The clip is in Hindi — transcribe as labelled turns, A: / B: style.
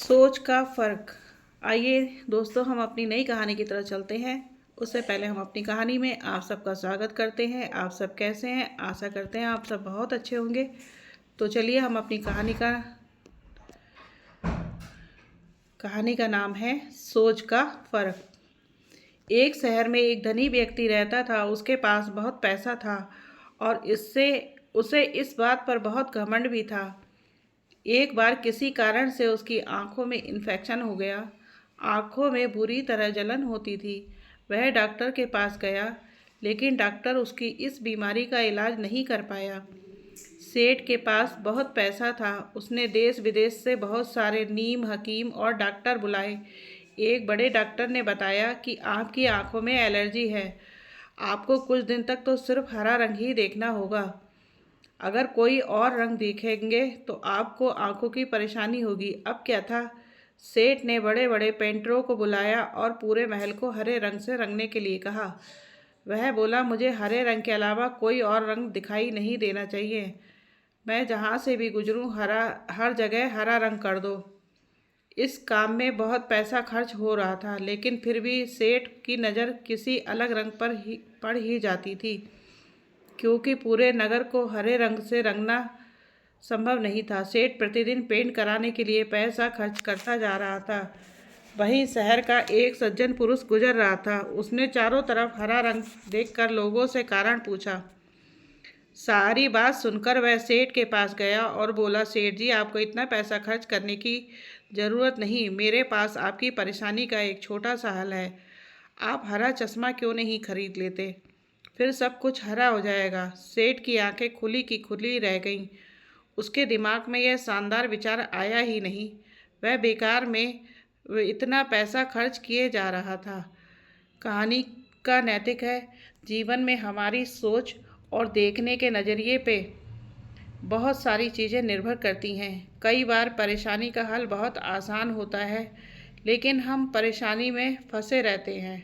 A: सोच का फ़र्क। आइए दोस्तों, हम अपनी नई कहानी की तरफ चलते हैं। उससे पहले हम अपनी कहानी में आप सबका स्वागत करते हैं। आप सब कैसे हैं? आशा करते हैं आप सब बहुत अच्छे होंगे। तो चलिए हम अपनी कहानी का नाम है सोच का फ़र्क। एक शहर में एक धनी व्यक्ति रहता था। उसके पास बहुत पैसा था और इससे उसे इस बात पर बहुत घमंड भी था। एक बार किसी कारण से उसकी आंखों में इन्फेक्शन हो गया। आंखों में बुरी तरह जलन होती थी। वह डॉक्टर के पास गया, लेकिन डॉक्टर उसकी इस बीमारी का इलाज नहीं कर पाया। सेठ के पास बहुत पैसा था। उसने देश विदेश से बहुत सारे नीम हकीम और डॉक्टर बुलाए। एक बड़े डॉक्टर ने बताया कि आपकी आंखों में एलर्जी है। आपको कुछ दिन तक तो सिर्फ हरा रंग ही देखना होगा। अगर कोई और रंग देखेंगे तो आपको आंखों की परेशानी होगी। अब क्या था? सेठ ने बड़े बड़े पेंटरों को बुलाया और पूरे महल को हरे रंग से रंगने के लिए कहा। वह बोला, मुझे हरे रंग के अलावा कोई और रंग दिखाई नहीं देना चाहिए। मैं जहाँ से भी गुजरूँ हर जगह हरा रंग कर दो। इस काम में बहुत पैसा खर्च हो रहा था, लेकिन फिर भी सेठ की नज़र किसी अलग रंग पर ही पड़ ही जाती थी, क्योंकि पूरे नगर को हरे रंग से रंगना संभव नहीं था। सेठ प्रतिदिन पेंट कराने के लिए पैसा खर्च करता जा रहा था। वहीं शहर का एक सज्जन पुरुष गुजर रहा था। उसने चारों तरफ हरा रंग देखकर लोगों से कारण पूछा। सारी बात सुनकर वह सेठ के पास गया और बोला, सेठ जी, आपको इतना पैसा खर्च करने की ज़रूरत नहीं। मेरे पास आपकी परेशानी का एक छोटा सा हल है। आप हरा चश्मा क्यों नहीं खरीद लेते? फिर सब कुछ हरा हो जाएगा। सेठ की आंखें खुली की खुली रह गईं। उसके दिमाग में यह शानदार विचार आया ही नहीं। वह बेकार में इतना पैसा खर्च किए जा रहा था। कहानी का नैतिक है, जीवन में हमारी सोच और देखने के नज़रिए पे बहुत सारी चीज़ें निर्भर करती हैं। कई बार परेशानी का हल बहुत आसान होता है, लेकिन हम परेशानी में फंसे रहते हैं।